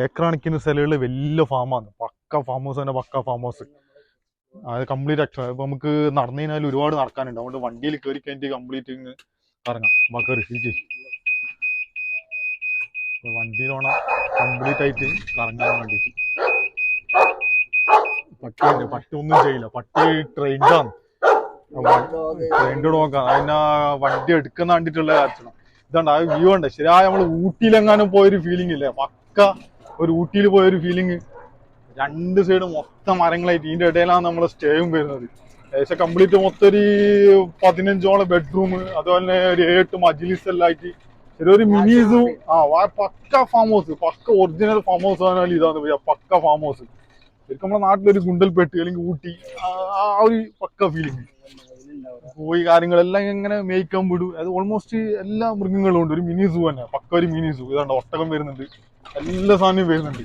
Acre സ്ഥലങ്ങളിൽ വലിയ ഫാമാണ്. പക്ക farm house തന്നെ, പക്ക ഫാം ഹൗസ്. അത് കംപ്ലീറ്റ് എക്സ്ട്രാ. ഇപ്പൊ നമുക്ക് നടന്നു കഴിഞ്ഞാൽ ഒരുപാട് നടക്കാനുണ്ട്. അതുകൊണ്ട് വണ്ടിയിൽ കയറി കഴിഞ്ഞിട്ട് കംപ്ലീറ്റ് ഇറങ്ങാം. മക്കറി വണ്ടിയിലോണം കംപ്ലീറ്റ് ആയിട്ട് കറങ്ങാൻ വേണ്ടിയിട്ട്. പട്ടി ഒന്നും ചെയ്യില്ല. പട്ടി ട്രെയിൻഡാണ്. ട്രെയിൻഡ് നോക്കാം. അതിനാ വണ്ടി എടുക്കുന്ന കണ്ടിട്ടുള്ള കാര്യം. ഇതാണ്ട് ആ വ്യൂ ഉണ്ട്. ശരിയായ നമ്മള് ഊട്ടിയിലെങ്ങാനും പോയൊരു ഫീലിംഗ് ഇല്ലേ, പക്ക ഒരു ഊട്ടിയിൽ പോയൊരു ഫീലിംഗ്. രണ്ട് സൈഡും മൊത്തം മരങ്ങളായിട്ട്. ഇതിന്റെ ഇടയിലാണ് നമ്മളെ സ്റ്റേയും വരുന്നത്. ഏകദേശം കംപ്ലീറ്റ് മൊത്തം ഒരു 15ഓളം ബെഡ്റൂം, അതുപോലെ ഒരു 7 മജ്ലിസ് എല്ലാം ആയിട്ട് ഒരു മിനി സൂ. പക്ക ഫാം ഹൗസ്, പക്ക ഒറിജിനൽ ഫാം ഹൗസ് ആണെങ്കിൽ ഇതാണ് പക്ക ഫാം ഹൗസ്. ശരിക്കും നമ്മുടെ നാട്ടിലൊരു ഗുണ്ടൽപേട്ട് അല്ലെങ്കിൽ ഊട്ടി ആ ഒരു പക്ക ഫീലിംഗ്. പോയി കാര്യങ്ങളെല്ലാം ഇങ്ങനെ മേയ്ക്കാൻ വിടും. അത് ഓൾമോസ്റ്റ് എല്ലാ മൃഗങ്ങളും ഉണ്ട്. ഒരു മിനി സൂ തന്നെ, പക്ക ഒരു മിനി സൂ. ഇതാണ്ട് ഒട്ടകം വരുന്നുണ്ട്, എല്ലാ സാധനവും വരുന്നുണ്ട്.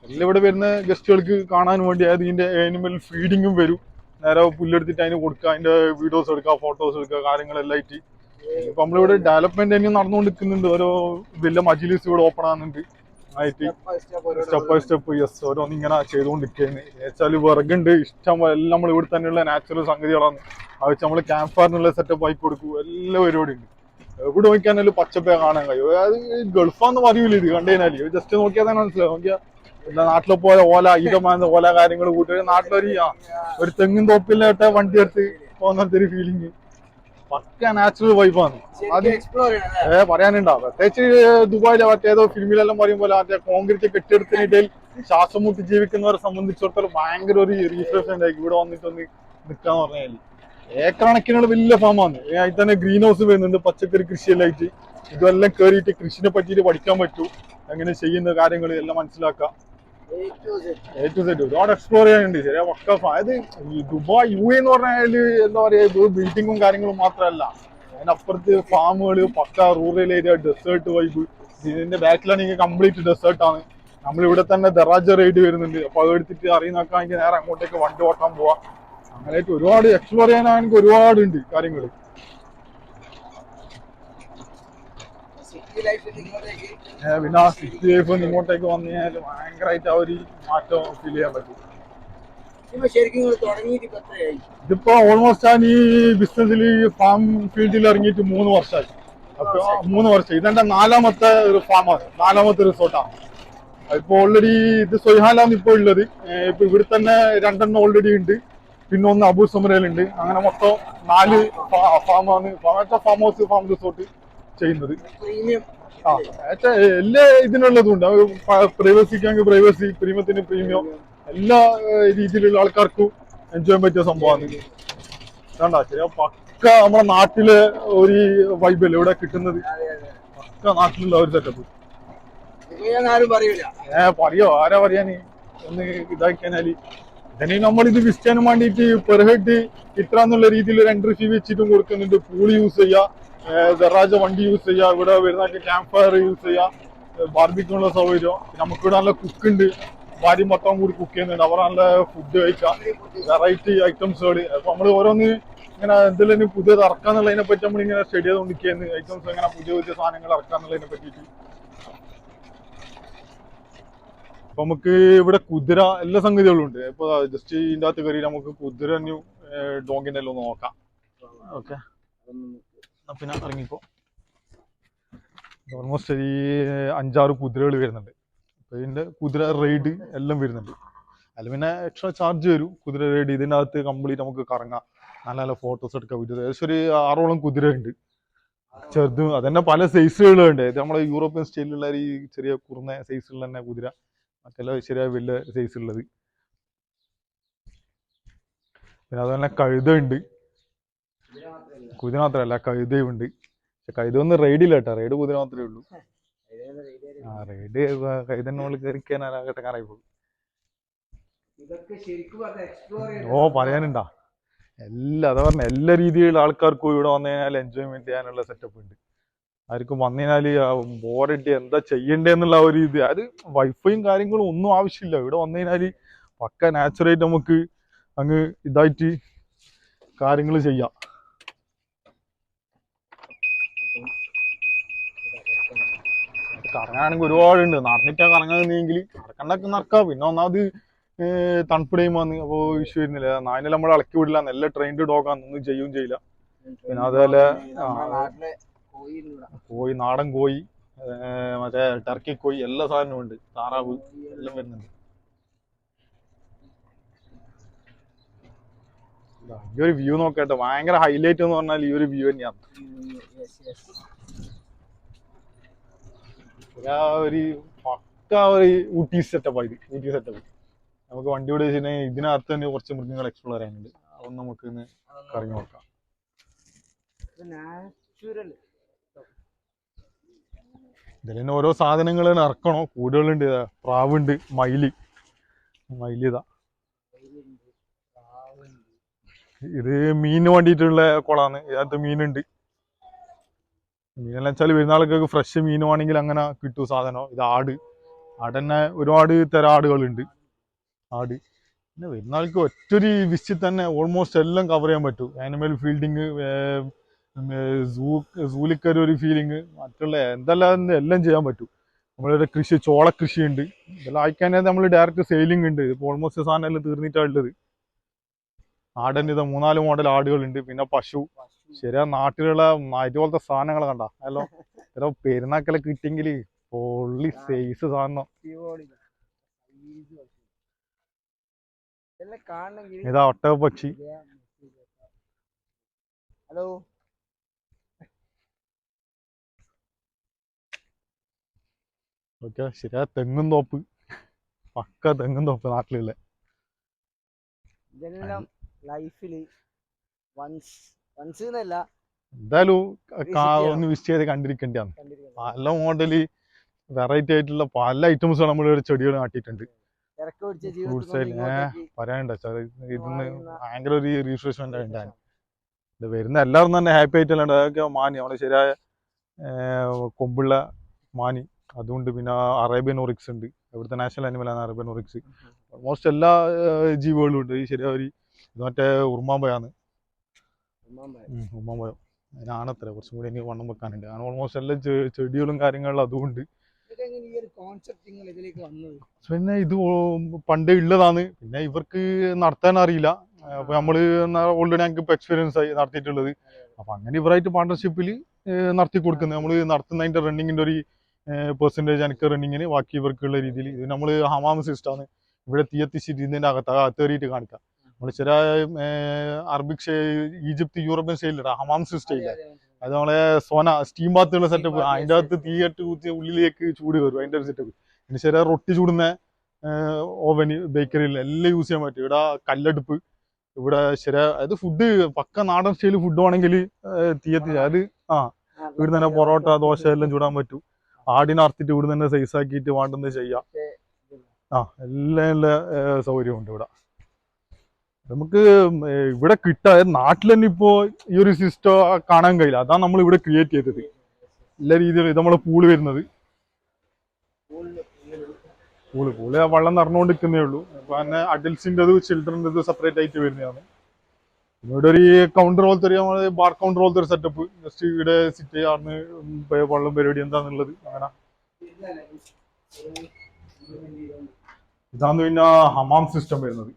എല്ലാം ഇവിടെ വരുന്ന ഗസ്റ്റുകൾക്ക് കാണാൻ വേണ്ടി. അതായത് ഇതിന്റെ ആനിമൽ ഫീഡിങ്ങും വരും. നേരെ പുല്ലെടുത്തിട്ട് അതിന് കൊടുക്കുക, അതിന്റെ വീഡിയോസ് എടുക്കുക, ഫോട്ടോസ് എടുക്കുക, കാര്യങ്ങളെല്ലാം ആയിട്ട്. ഇപ്പൊ നമ്മളിവിടെ ഡെവലപ്മെന്റ് തന്നെ നടന്നുകൊണ്ടിരിക്കുന്നുണ്ട്. ഓരോ വലിയ മജ്ലിസ് ഇവിടെ ഓപ്പൺ ആകുന്നുണ്ട് ആയിട്ട്, സ്റ്റെപ്പ് ബൈ സ്റ്റെപ്പ്. യെസ്, ഓരോന്ന് ഇങ്ങനെ ചെയ്തുകൊണ്ടിരിക്കുകയാണ്. വെച്ചാൽ വിറകുണ്ട് ഇഷ്ടം. എല്ലാം നമ്മൾ ഇവിടെ തന്നെയുള്ള നാച്ചുറൽ സംഗതികളാണ്. അത് വെച്ച് നമ്മൾ ക്യാമ്പ് ഫയറിനുള്ള സെറ്റപ്പ് ആക്കി കൊടുക്കും. എല്ലാ പരിപാടി ഉണ്ട്. എവിടെ നോക്കിയാലും പച്ചപ്പേ കാണാൻ കഴിയും. അതായത് ഗൾഫാന്ന് പറയൂല ഇത് കണ്ടുകഴിഞ്ഞാല്. ജസ്റ്റ് നോക്കിയാൽ തന്നെ മനസ്സിലാവും. നോക്കിയാൽ നാട്ടിലെ പോലെ ഓല ഈതമാകുന്ന ഓല കാര്യങ്ങൾ കൂട്ടി നാട്ടിലൊരു ഒരു തെങ്ങിൻ തോപ്പിലായിട്ട് വണ്ടി എടുത്ത് പോകുന്നത്തെ ഒരു ഫീലിംഗ്. പക്ക നാച്ചുറൽ വൈബാണ്. അത് പറയാനുണ്ടാവും. പ്രത്യേകിച്ച് ദുബായിലെ മറ്റേതോ ഫിലിമിലെല്ലാം പറയുമ്പോൾ മറ്റേ കോൺക്രീറ്റ് കെട്ടിടത്തിനിടയിൽ ശ്വാസം മുട്ടി ജീവിക്കുന്നവരെ സംബന്ധിച്ചിടത്തോളം ഭയങ്കര ഒരു റീഫ്രഷ്മെന്റ് ആയിരിക്കും ഇവിടെ വന്നിട്ടൊന്ന് നിൽക്കാന്ന് പറഞ്ഞാൽ. ഏക്കറണക്കിനുള്ള വലിയ ഫാമാണ്. അതിൽ തന്നെ ഗ്രീൻ ഹൗസ് വരുന്നുണ്ട്, പച്ചക്കറി കൃഷിയെല്ലാം ആയിട്ട്. ഇതെല്ലാം കയറിയിട്ട് കൃഷിനെ പറ്റിയിട്ട് പഠിക്കാൻ പറ്റൂ, എങ്ങനെ ചെയ്യുന്ന കാര്യങ്ങൾ എല്ലാം മനസ്സിലാക്കാം. A to Z ഒരുപാട് എക്സ്പ്ലോർ ചെയ്യാനുണ്ട്. ശരിയാ പക്ക. അതായത് ഈ ദുബായ് UAE എന്ന് പറഞ്ഞാൽ എന്താ പറയാ, ബിൽഡിങ്ങും കാര്യങ്ങളും മാത്രമല്ല, അതിനപ്പുറത്ത് ഫാമുകള്, പക്ക റൂറൽ ഏരിയ, ഡെസേർട്ട് വൈബ്. ഇതിന്റെ ബാക്കിലാണെങ്കിൽ കംപ്ലീറ്റ് ഡെസേർട്ടാണ്. നമ്മളിവിടെ തന്നെ ദറാജ റൈഡ് വരുന്നുണ്ട്. അപ്പൊ അത് എടുത്തിട്ട് അറിയുന്നൊക്കെ നേരെ അങ്ങോട്ടേക്ക് വണ്ടി ഓട്ടാൻ പോവാ. അങ്ങനെയായിട്ട് ഒരുപാട് എക്സ്പ്ലോർ ചെയ്യാനാണെങ്കിൽ ഒരുപാടുണ്ട് കാര്യങ്ങൾ. പിന്നെ ആ സിറ്റി ലൈഫ് ഇങ്ങോട്ടേക്ക് വന്നു കഴിഞ്ഞാൽ ഭയങ്കരമായിട്ട് ആ ഒരു മാറ്റം ഫീൽ ചെയ്യാൻ പറ്റും. ഇതിപ്പോ ഓൾമോസ്റ്റ് ഞാൻ ഈ ബിസിനസ്സിൽ ഫാം ഫീൽഡിൽ ഇറങ്ങിയിട്ട് 3 വർഷമായി. അപ്പൊ 3 വർഷം ഇതെന്റെ 4ാമത്തെ ഒരു ഫാമാണ്, 4ാമത്തെ റിസോർട്ടാണ്. ഇപ്പൊ ഓൾറെഡി ഇത് സൊയ്ഹാലാണ് ഇപ്പൊ ഉള്ളത്. ഇപ്പൊ ഇവിടെ തന്നെ 2 ഓൾറെഡി ഉണ്ട്, പിന്നെ ഒന്ന് അബു സമരയിലുണ്ട്. അങ്ങനെ മൊത്തം 4 ഫാമാണ്, ഫാം ഹൗസ്, ഫാം റിസോർട്ട് ചെയ്യുന്നത്. എല്ലാ ഇതിനുള്ളതും ഉണ്ട്. പ്രൈവസിക്കാണെങ്കിൽ പ്രൈവസി, പ്രീമിയത്തിന് പ്രീമിയം, എല്ലാ രീതിയിലുള്ള ആൾക്കാർക്കും എൻജോയ് ചെയ്യാൻ പറ്റിയ സംഭവമാണ്. വേണ്ട ശരിയാ പക്ക നമ്മുടെ നാട്ടിലെ ഒരു വൈബല്ലേ ഇവിടെ കിട്ടുന്നത്. പക്ക നാട്ടിലുള്ള ഒരു സെറ്റപ്പ്. പറയോ, ആരാ പറയാന്. ഒന്ന് ഇതാക്കിയാല് ഇതിന് നമ്മളിത് വിസിറ്റ് ചെയ്യാൻ വേണ്ടിയിട്ട് പെർ ഹെഡ് ഇത്ര എന്നുള്ള രീതിയിൽ ഒരു എൻട്രി ഫീ വെച്ചിട്ടും കൊടുക്കുന്നുണ്ട്. പൂള് യൂസ് ചെയ്യാം, ദറാജ വണ്ടി യൂസ് ചെയ്യാം, ഇവിടെ വരുന്ന ക്യാമ്പ് ഫയർ യൂസ് ചെയ്യാം, ബാർബിക്യൂനുള്ള സൗകര്യം. നമുക്കിവിടെ നല്ല കുക്ക് ഉണ്ട്, ഭാര്യ മൊത്തം കൂടി കുക്ക് ചെയ്യുന്നുണ്ട്. അവർ നല്ല ഫുഡ് കഴിക്കാം, വെറൈറ്റി ഐറ്റംസുകൾ. അപ്പൊ നമ്മൾ ഓരോന്ന് ഇങ്ങനെ എന്തെങ്കിലും പുതിയത് ഇറക്കാന്നുള്ളതിനെ പറ്റി നമ്മളിങ്ങനെ സ്റ്റഡി ചെയ്തുകൊണ്ടിരിക്കുകയാണ്. ഐറ്റംസ് എങ്ങനെ പുതിയ പുതിയ സാധനങ്ങൾ ഇറക്കാന്നുള്ളതിനെ പറ്റിയിട്ട്. അപ്പൊ നമുക്ക് ഇവിടെ കുതിര എല്ലാ സംഗതികളും ഉണ്ട്. ഇപ്പൊ ജസ്റ്റ് ഇതിൻ്റെ അകത്ത് കയറി നമുക്ക് കുതിര ഡോങ്കിന്റെ എല്ലാം ഒന്ന് നോക്കാം. ഓക്കെ, പിന്നെ ഇറങ്ങിപ്പോ ഓൾമോസ്റ്റ് ഈ 5-6 കുതിരകൾ വരുന്നുണ്ട്. അപ്പൊ ഇതിന്റെ കുതിര റൈഡ് എല്ലാം വരുന്നുണ്ട്. അതിൽ പിന്നെ എക്സ്ട്രാ ചാർജ് വരും കുതിര റൈഡ്. ഇതിൻ്റെ അകത്ത് കംപ്ലീറ്റ് നമുക്ക് കറങ്ങാം, നല്ല നല്ല ഫോട്ടോസ് എടുക്കാൻ പറ്റും. ഏകദേശം ഒരു 6ഓളം കുതിര ഉണ്ട്, ചെറുതും. അതന്നെ പല സൈസുകളുണ്ട്. ഇത് നമ്മളെ യൂറോപ്യൻ സ്റ്റൈലിലുള്ള ഈ ചെറിയ കുറുന്ന സൈസുള്ള തന്നെ കുതിര, മറ്റെല്ലാം ശരിയായ വലിയ സൈസ് ഉള്ളത്. പിന്നെ അതുപോലെ കഴുത ഉണ്ട്. കുതിര മാത്രമല്ല കഴുതയുണ്ട്. പക്ഷെ കഴുത ഒന്നും റൈഡില്ല കേട്ടോ, റൈഡ് കുതിര മാത്രമേ ഉള്ളൂ. റൈഡ് കഴുതന്നോള് കയറിക്കാനാകട്ടെ പോകും. പറയാനുണ്ടാ അതാ പറഞ്ഞ എല്ലാ രീതിയിലുള്ള ആൾക്കാർക്കും ഇവിടെ വന്നു കഴിഞ്ഞാൽ എൻജോയ്മെന്റ് ചെയ്യാനുള്ള സെറ്റപ്പ് ഉണ്ട്. ആർക്കും വന്നു കഴിഞ്ഞാല് ബോറടി എന്താ ചെയ്യണ്ടേന്നുള്ള ഒരു ഇത്. അത് വൈഫൈയും കാര്യങ്ങളും ഒന്നും ആവശ്യമില്ല. ഇവിടെ വന്നു കഴിഞ്ഞാല് പക്ക നാച്ചുറായിട്ട് നമുക്ക് അങ്ങ് ഇതായിട്ട് കാര്യങ്ങൾ ചെയ്യാം. കറങ്ങാണെങ്കിൽ ഒരുപാടുണ്ട്. നടന്നിട്ടാ കറങ്ങാന്നെങ്കിൽ നടക്കണ്ടൊക്കെ നടക്കാം. പിന്നെ ഒന്നാമത് തണുപ്പ് ടൈം വന്ന് അപ്പോൾ ഇഷ്യൂ വരുന്നില്ല. നായനെ നമ്മൾ ഇളക്കി വിടില്ല, നല്ല ട്രെയിൻഡ് ഡോഗാണ്, ഒന്നും ചെയ്യുകയും ചെയ്യില്ല. പിന്നെ അതുപോലെ കോഴി, നാടൻ കോഴി, മറ്റേ ടർക്കി കോഴി, എല്ലാ സാധനവും ഉണ്ട്, താറാവ് എല്ലാം വരുന്നുണ്ട്. ഈ ഒരു വ്യൂ നോക്കട്ടെ, ഭയങ്കര ഹൈലൈറ്റ് എന്ന് പറഞ്ഞാൽ ഈ ഒരു വ്യൂ തന്നെയാണ്. ഒരു പക്ക ഒരു ഊട്ടി സെറ്റപ്പ് ആയത്, ഊട്ടി സെറ്റപ്പ്. നമുക്ക് വണ്ടി ഓടി വെച്ചിട്ടുണ്ടെങ്കിൽ ഇതിനകത്ത് തന്നെ കുറച്ച് മൃഗങ്ങൾ എക്സ്പ്ലോർ ചെയ്യാനുണ്ട്. അതൊന്നും നമുക്ക് ഇന്ന് കറങ്ങി നോക്കാം. ഇതിൽ തന്നെ ഓരോ സാധനങ്ങൾ ഇറക്കണോ. കൂടുകളുണ്ട്, പ്രാവുണ്ട്, മയിലിതാ. ഇത് മീനിന് വേണ്ടിയിട്ടുള്ള കുളമാണ്. ഇതിനകത്ത് മീനുണ്ട്. മീനെല്ലാം വെച്ചാൽ വരുന്ന ആൾക്കൊക്കെ ഫ്രഷ് മീൻ വേണമെങ്കിൽ അങ്ങനെ കിട്ടും സാധനം. ഇത് ആട് തന്നെ ഒരുപാട് തരം ആടുകളുണ്ട്. ആട് പിന്നെ വരുന്ന ആൾക്ക് ഒറ്റൊരു വിസിറ്റ് തന്നെ ഓൾമോസ്റ്റ് എല്ലാം കവർ ചെയ്യാൻ പറ്റും. ആനിമൽ ഫീൽഡിങ്, സൂലിക്കര ഒരു ഫീലിങ്, മറ്റുള്ള എന്തെല്ലാം എല്ലാം ചെയ്യാൻ പറ്റും. നമ്മളിവിടെ കൃഷി, ചോളക്കൃഷി ഉണ്ട്. ഇതെല്ലാം ആയിക്കാനേ നമ്മൾ ഡയറക്റ്റ് സെയിലിംഗ് ഉണ്ട്. ഇപ്പോൾ ഓൾമോസ്റ്റ് സാധനം എല്ലാം തീർന്നിട്ടാണ് ഉള്ളത്. ആടന്നെ ഇത് 3-4 മോഡൽ ആടുകളുണ്ട്. പിന്നെ പശു, ശരിയാ നാട്ടിലുള്ള ഇതുപോലത്തെ സാധനങ്ങൾ കണ്ട ഹലോ ചില പെരുന്നാക്കെല്ലാം കിട്ടിയെങ്കിൽ പൊള്ളി സൈസ് സാധനം. ഇതാ ഒട്ടകപ്പക്ഷി. ഹലോ ഓക്കെ, ശരിയാ തെങ്ങും തോപ്പ്, പക്ക തെങ്ങും തോപ്പ് നാട്ടിലുള്ള. ഇതെല്ലാം ലൈഫില് എന്തായാലും ഒന്ന് വിസിറ്റ് ചെയ്ത് കണ്ടിരിക്കേണ്ടതാണ്. പല മോഡല് വെറൈറ്റി ആയിട്ടുള്ള പല ഐറ്റംസ് നമ്മൾ ചെടികൾ നാട്ടിയിട്ടുണ്ട്. ഫ്രൂട്ട്സ് പറയാനുണ്ട്, ഇതിന്ന് ഭയങ്കര ഒരു റീഫ്രഷ്മെന്റ് ഉണ്ടായിരുന്നു. ഇത് വരുന്ന എല്ലാവരും തന്നെ ഹാപ്പി ആയിട്ടല്ലാണ്ട്. അതൊക്കെ മാനി, നമ്മളെ ശരിയായ കൊമ്പുള്ള മാനി, അതുകൊണ്ട്. പിന്നെ അറേബ്യൻ ഒറിക്സ് ഉണ്ട്, ഇവിടുത്തെ നാഷണൽ അനിമലാണ് അറേബ്യൻ ഒറിക്സ്. ഓൾമോസ്റ്റ് എല്ലാ ജീവികളും ഉണ്ട്. ഈ ശരിയാ ഒരു ഇത് മറ്റേ ഉറുമാമ്പയാണ്, ഉറുമാമ്പയം. അതിനാണത്ര കുറച്ചും കൂടി എനിക്ക് വണ്ണം വെക്കാനുണ്ട്. അങ്ങനെ ഓൾമോസ്റ്റ് എല്ലാ ചെടികളും കാര്യങ്ങളും അതുകൊണ്ട്. പിന്നെ ഇത് പണ്ടേ ഉള്ളതാണ്. പിന്നെ ഇവർക്ക് നടത്താൻ അറിയില്ല. അപ്പൊ നമ്മള് ഓൾറെഡി ഞങ്ങൾക്ക് ഇപ്പൊ എക്സ്പീരിയൻസ് ആയി നടത്തിയിട്ടുള്ളത്. അപ്പൊ അങ്ങനെ ഇവരായിട്ട് പാർട്ണർഷിപ്പിൽ നടത്തി കൊടുക്കുന്നത്. നമ്മൾ നടത്തുന്നതിന്റെ റണ്ണിങ്ങിന്റെ ഒരു പെർസെന്റേജ് എനിക്ക് റണ്ണിങ്ങിന്, ബാക്കി ഇവർക്കുള്ള രീതിയിൽ. ഇത് നമ്മള് ഹമാം സിസ്റ്റമാണ്. ഇവിടെ തീയത്തിച്ചിട്ട് ഇതിന്റെ അകത്തേറിയിട്ട് കാണിക്കാം. നമ്മള് ചില അറബിക് ഈജിപ്ത് യൂറോപ്യൻ സ്റ്റൈലില്ല ഹമാം സിസ്റ്റം ഇല്ല. അത് നമ്മളെ സ്റ്റീം ബാത്തുള്ള സെറ്റപ്പ്. അതിൻ്റെ അകത്ത് തീയിട്ട് കുത്തി ഉള്ളിലേക്ക് ചൂട് കയറും, അതിന്റെ ഒരു സെറ്റപ്പ്. പിന്നെ ചില റൊട്ടി ചൂടുന്ന ഓവന്, ബേക്കറിയിൽ എല്ലാം യൂസ് ചെയ്യാൻ പറ്റും. ഇവിടെ കല്ലടുപ്പ്, ഇവിടെ ശരിയാ അത് ഫുഡ് പക്ക നാടൻ സ്റ്റൈൽ ഫുഡ് ആണെങ്കിൽ തീയത്തി അത് ഇവിടെ തന്നെ പൊറോട്ട, ദോശ എല്ലാം ചൂടാൻ പറ്റും. ആടിനെ അറുത്തിട്ട് ഇവിടെ തന്നെ സൈസ് ആക്കിയിട്ട് വേണ്ടുന്നത് ചെയ്യാം. എല്ലാ സൗകര്യമുണ്ട് ഇവിടെ. നമുക്ക് ഇവിടെ കിട്ടാൻ നാട്ടിൽ തന്നെ ഇപ്പോ ഈ ഒരു സിസ്റ്റം കാണാൻ കഴിയില്ല. അതാണ് നമ്മൾ ഇവിടെ ക്രിയേറ്റ് ചെയ്തത്. എല്ലാ രീതിയിലും ഇത് നമ്മളെ പൂള് വരുന്നത്, പൂള് വെള്ളം നിറഞ്ഞുകൊണ്ടിരിക്കുന്നേ ഉള്ളൂ. അപ്പൊ തന്നെ അഡൽസിൻ്റെത് ചിൽഡ്രൻ്റെത് സെപ്പറേറ്റ് ആയിട്ട് വരുന്നതാണ്. ഇവിടെ ഒരു കൗണ്ടർ പോലത്തെ ഒരു ബാർ കൗണ്ടർ പോലത്തെ ഒരു സെറ്റപ്പ്. ജസ്റ്റ് ഇവിടെ സിറ്റ് ചെയ്യാറുണ്ട്, വെള്ളം പരിപാടി എന്താന്നുള്ളത്. അങ്ങനെ ഇതാണ് പിന്നെ ഹമാം സിസ്റ്റം വരുന്നത്.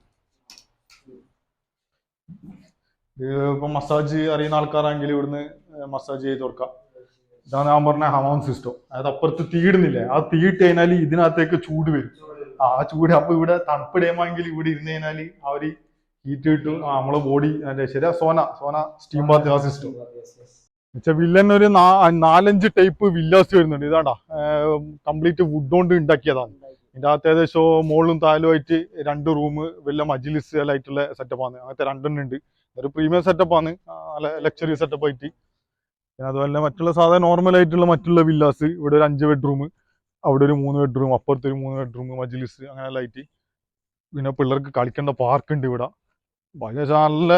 ഇപ്പൊ മസാജ് അറിയുന്ന ആൾക്കാരാണെങ്കിൽ ഇവിടുന്ന് മസാജ് ചെയ്ത് കൊടുക്കാം. ഇതാണ് ഞാൻ പറഞ്ഞ ഹമാം സിസ്റ്റം. അതായത് അപ്പുറത്ത് തീയിടുന്നില്ലേ, ആ തീയിട്ട് കഴിഞ്ഞാൽ ഇതിനകത്തേക്ക് ചൂട് വരും. ആ ചൂട് അപ്പൊ ഇവിടെ തണുപ്പിടയുമെങ്കിൽ ഇവിടെ ഇരുന്ന് കഴിഞ്ഞാല് ആ ഒരു ഹീറ്റ് കിട്ടും. നമ്മളെ ബോഡി ശരിയാ സോന സ്റ്റീം ബാത്ത് ആ സിസ്റ്റം. എന്നുവെച്ചാൽ വില്ലൻ ഒരു 4-5 ടൈപ്പ് വില്ലാസ് വരുന്നുണ്ട്. ഇതാണ്ടാ കംപ്ലീറ്റ് വുഡ് കൊണ്ട് ഉണ്ടാക്കിയതാണ്. ഇതിൻ്റെ അകത്ത് ഏകദേശം മുകളിലും താലുമായിട്ട് 2 റൂം, വല്ല മജ്ലിസ് എല്ലാം ആയിട്ടുള്ള സെറ്റപ്പാണ്. അങ്ങനത്തെ 2 ഉണ്ട്. ഒരു പ്രീമിയം സെറ്റപ്പാണ്, നല്ല ലക്ഷറി സെറ്റപ്പ് ആയിട്ട്. പിന്നെ അതുപോലെ മറ്റുള്ള സാധാരണ നോർമൽ ആയിട്ടുള്ള മറ്റുള്ള വില്ലാസ്, ഇവിടെ ഒരു 5 ബെഡ്റൂം, അവിടെ ഒരു 3 ബെഡ്റൂം, അപ്പുറത്ത് ഒരു 3 ബെഡ്റൂം, മജ്ലിസ് അങ്ങനെ എല്ലാം ആയിട്ട്. പിന്നെ പിള്ളേർക്ക് കളിക്കേണ്ട പാർക്ക് ഉണ്ട് ഇവിടെ. നല്ല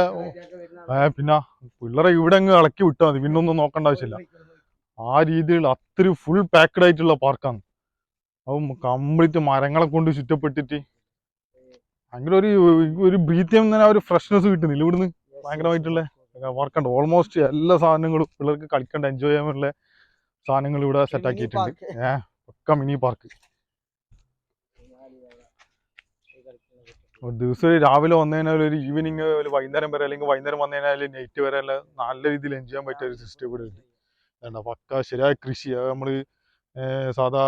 പിന്നെ പിള്ളേരെ ഇവിടെ അങ്ങ് ഇളക്കി വിട്ടാൽ മതി, പിന്നെ ഒന്നും നോക്കേണ്ട ആവശ്യമില്ല. ആ രീതിയിൽ അത്രയും ഫുൾ പാക്ഡ് ആയിട്ടുള്ള പാർക്കാണ്. അപ്പം കംപ്ലീറ്റ് മരങ്ങളെ കൊണ്ട് ചുറ്റപ്പെട്ടിട്ട് ഭയങ്കര ഒരു ബ്രീത്ത് ചെയ്യുന്ന ഒരു ഫ്രഷ്നെസ് കിട്ടുന്നില്ല ഇവിടുന്ന്. ഭയങ്കരമായിട്ടുള്ള വർക്കുണ്ട്. ഓൾമോസ്റ്റ് എല്ലാ സാധനങ്ങളും പിള്ളേർക്ക് കളിക്കേണ്ട എൻജോയ് ചെയ്യാനുള്ള സാധനങ്ങൾ ഇവിടെ സെറ്റ് ആക്കിയിട്ടുണ്ട്. ഒക്കെ മിനി പാർക്ക്. ഒരു ദിവസം രാവിലെ വന്നു കഴിഞ്ഞാൽ ഒരു ഈവനിങ് ഒരു വൈകുന്നേരം വരെ, അല്ലെങ്കിൽ വൈകുന്നേരം വന്നു കഴിഞ്ഞാൽ നൈറ്റ് വരെ എല്ലാം നല്ല രീതിയിൽ എൻജോയ് ചെയ്യാൻ പറ്റിയ ഒരു സിസ്റ്റം ഇവിടെ ഉണ്ട്. വേണ്ട പക്ക ശരിയായ കൃഷി. അത് നമ്മള് സാധാ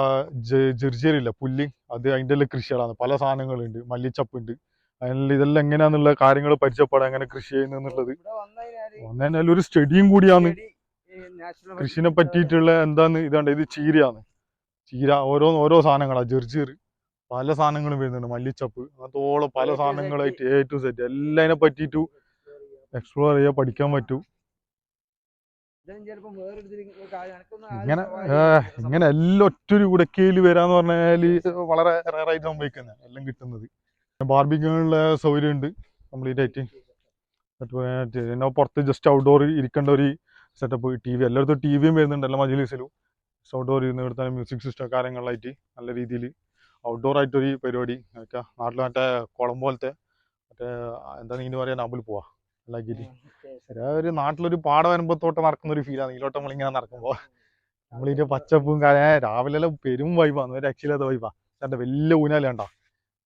ജെർജരില്ല പുല്ല്, അത് അതിൻ്റെ എല്ലാം കൃഷികളാണ്. പല സാധനങ്ങളുണ്ട്, മല്ലിച്ചപ്പുണ്ട്. അതിനുള്ള ഇതെല്ലാം എങ്ങനെയാന്നുള്ള കാര്യങ്ങൾ പരിചയപ്പെടാം, എങ്ങനെ കൃഷി ചെയ്യുന്നുള്ളത്. വന്നു കഴിഞ്ഞാൽ ഒരു സ്റ്റഡിയും കൂടിയാണ് കൃഷിനെ പറ്റിയിട്ടുള്ള. എന്താന്ന് ഇതാണ്ട്, ഇത് ചീരയാണ്. ചീര ഓരോ സാധനങ്ങളാണ്. ജെർജീർ പല സാധനങ്ങളും വരുന്നുണ്ട്, മല്ലിച്ചപ്പ്, അതോളം പല സാധനങ്ങളായിട്ട് A to Z എല്ലാം അതിനെ പറ്റിയിട്ട് എക്സ്പ്ലോർ ചെയ്യാൻ പഠിക്കാൻ പറ്റും. ഇങ്ങനെ എല്ലാം ഒറ്റൊരു കുടക്കയിൽ വരാന്ന് പറഞ്ഞാല് വളരെ റയറായിട്ട് സംഭവിക്കുന്നത് എല്ലാം കിട്ടുന്നത്. ബാർബിക്യൂനുള്ള സൗകര്യം ഉണ്ട് കംപ്ലീറ്റ് ആയിട്ട്. പിന്നെ പുറത്ത് ജസ്റ്റ് ഔട്ട്ഡോർ ഇരിക്കേണ്ട ഒരു സെറ്റപ്പ്. TV എല്ലായിടത്തും TVയും വരുന്നുണ്ട്, എല്ലാ മജ്‌ലിസിലും. ഔട്ട്ഡോർ ഇരുന്ന് എടുത്താൽ മ്യൂസിക് സിസ്റ്റം കാര്യങ്ങളിലായിട്ട് നല്ല രീതിയിൽ ഔട്ട്ഡോർ ആയിട്ടൊരു പരിപാടി. ഒക്കെ നാട്ടിൽ മറ്റേ കുളം പോലത്തെ മറ്റേ എന്താ നീന് പറയാൻ അമ്പിൽ പോവാ ഉണ്ടാക്കിയിട്ട് ഒരു നാട്ടിലൊരു പാടവരമ്പത്തോട്ട് നടക്കുന്ന ഒരു ഫീലാണ് ഇതിലോട്ട് നമ്മളിങ്ങനെ നടക്കുമ്പോൾ. നമ്മളിതിന്റെ പച്ചപ്പും രാവിലെ എല്ലാം പെരും വൈബാണ്, ഒരു രക്ഷയില്ലാത്ത വൈബാ. ചേട്ടൻ്റെ വലിയ ഊനാല് കണ്ടാ,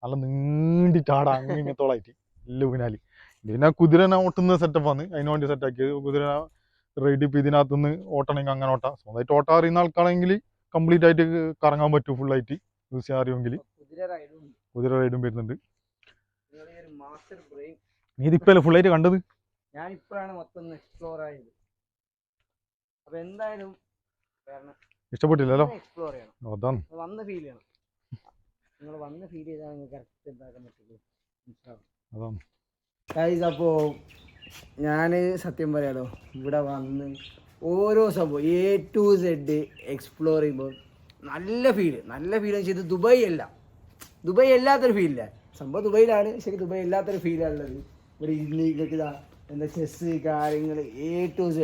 നല്ല നീണ്ടിട്ടാടാ അങ്ങനെ ഇങ്ങനത്തോളായിട്ട് വലിയ ഊനാല്. പിന്നെ കുതിരനെ ഓട്ടുന്ന സെറ്റപ്പാണ് അതിന് വേണ്ടി സെറ്റാക്കിയത്. കുതിര റൈഡ് ഇപ്പം ഇതിനകത്തുനിന്ന് ഓട്ടണമെങ്കിൽ അങ്ങനെ ഓട്ടാം. സ്വന്തമായിട്ട് ഓട്ടാൻ അറിയുന്ന ആൾക്കാണെങ്കിൽ കംപ്ലീറ്റ് ആയിട്ട് കറങ്ങാൻ പറ്റും, ഫുള്ളായിട്ട് യൂസ് ചെയ്യാൻ അറിയുമെങ്കിൽ. കുതിര റൈഡും വരുന്നുണ്ട്. നീ ഇതിപ്പോ ഫുള്ളായിട്ട് കണ്ടത്? ഞാൻ ഇപ്പോഴാണ് മൊത്തം എക്സ്പ്ലോർ ആയത്. അപ്പൊ എന്തായാലും ഇഷ്ടപ്പെട്ടില്ലല്ലോ? എക്സ്പ്ലോർ ചെയ്യണം, അതാണ് വന്ന് ഫീൽ ചെയ്യണം. നിങ്ങൾ വന്ന് ഫീൽ ചെയ്താൽ നിങ്ങൾക്ക് കറക്റ്റ് എന്താക്കാൻ പറ്റുള്ളൂ. അതാണ്. അപ്പോ ഞാൻ സത്യം പറയാലോ, ഇവിടെ വന്ന് ഓരോ സംഭവം A to Z എക്സ്പ്ലോർ ചെയ്യുമ്പോൾ നല്ല ഫീൽ ചെയ്ത്. ദുബായ് അല്ലാത്തൊരു ഫീലില്ല. സംഭവം ദുബായിലാണ്, ശരി ദുബായ് അല്ലാത്തൊരു ഫീലാണുള്ളത്. ഇവിടെ ഇന്നിക്ക് എന്താ ചെസ്സ് കാര്യങ്ങൾ A to Z.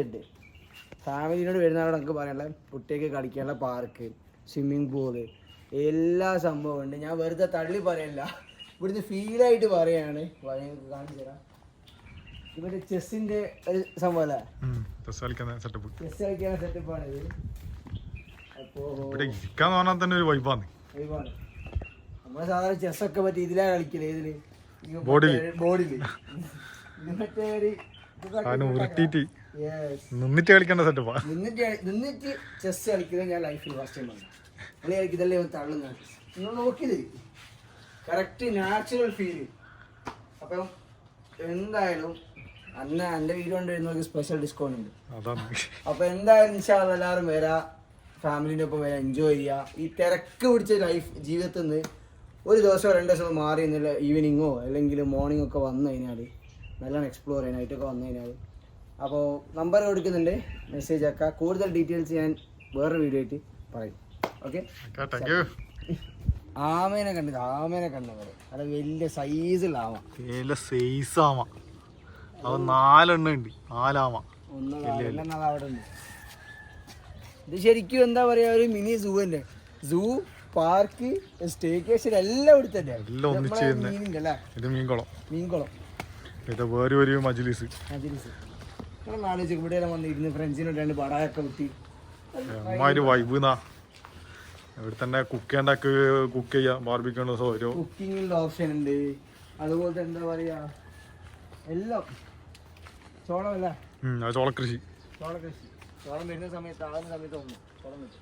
ഫാമിലിനോട് വരുന്നവരോട് നമുക്ക് പറയാനുള്ള കുട്ടികൾക്ക് കളിക്കാനുള്ള പാർക്ക്, സ്വിമ്മിങ് പൂള്, എല്ലാ സംഭവം ഉണ്ട്. ഞാൻ വെറുതെ തള്ളി പറയല്ല, ഇവിടുന്ന് ഫീലായിട്ട് പറയാണ്. കാണിച്ചു തരാം. ഇവിടെ ചെസ്സിന്റെ ഒരു സംഭവമല്ല, ചെസ് കളിക്കുന്ന സെറ്റപ്പാണിത്. അപ്പോ വൈബാണ്. നമ്മളെ സാധാരണ ചെസ്സൊക്കെ പറ്റി ഇതിലാണ് കളിക്കല്, ഇതില് ബോർഡില്. നിന്നിട്ട് കളിക്കേണ്ട സെറ്റപ്പാ. നിന്നിട്ട് ചെസ് കളിക്കുന്നത് ഞാൻ ലൈഫിൽ ഫസ്റ്റ് ടൈം ആണ്. നിങ്ങൾ കളിക്കുന്നല്ലേ തള്ളുന്ന, നിങ്ങൾ നോക്കിയത് കറക്റ്റ് നാച്ചുറൽ ഫീല്. അപ്പം എന്തായാലും എൻ്റെ വീഡിയോ കൊണ്ട് വരുന്നവർക്ക് സ്പെഷ്യൽ ഡിസ്കൗണ്ട് ഉണ്ട്. അപ്പൊ എന്തായാലും ഇൻഷാ അല്ലാഹ് എല്ലാവരും വരാ, ഫാമിലിൻ്റെ ഒപ്പം വരാം, എൻജോയ് ചെയ്യുക. ഈ തിരക്ക് പിടിച്ച ലൈഫ് ജീവിതത്തിൽ നിന്ന് ഒരു ദിവസമോ 2 ദിവസമോ മാറി നിന്നില്ല, ഈവനിങ്ങോ അല്ലെങ്കിൽ മോർണിംഗ് ഒക്കെ വന്നു കഴിഞ്ഞാൽ നല്ലോണം എക്സ്പ്ലോർ ചെയ്യാൻ, നൈറ്റൊക്കെ വന്നു കഴിഞ്ഞാൽ. അപ്പോൾ നമ്പർ കൊടുക്കുന്നുണ്ട്, മെസ്സേജ് ആക്കുക. കൂടുതൽ ഡീറ്റെയിൽസ് ഞാൻ വേറൊരു വീഡിയോ ആയിട്ട് പറയും. ഓക്കെ. ആമേനെ കണ്ടത് അത് വലിയ സൈസുള്ള ആമ, അത് 4 എണ്ണം ഉണ്ട്, 4 ആമ. അവിടെ ഉണ്ട്. ഇത് ശരിക്കും എന്താ പറയാ, ഒരു മിനി സൂ തന്നെ. സൂ, പാർക്ക്, സ്റ്റേക്കേഷൻ എല്ലാം ഇവിടെ തന്നെ. മീൻകുളം ഇവിടെ വന്നിരുന്ന് ഫ്രണ്ട്സിനോട് 2 പടായൊക്കെ കുത്തി ഇവിടെ തന്നെ കുക്ക് ചെയ്യാം, ബാർബിക്യൂ സൗകര്യം, കുക്കിങ്ങിന്റെ ഓപ്ഷൻ ഉണ്ട്. അതുപോലെ എന്താ പറയാ, എല്ലാം ചോളമല്ല, ചോളകൃഷി. ചോളം വരുന്ന സമയത്ത് ആകുന്ന സമയത്ത് ഒന്നും ചോളം വെച്ചു.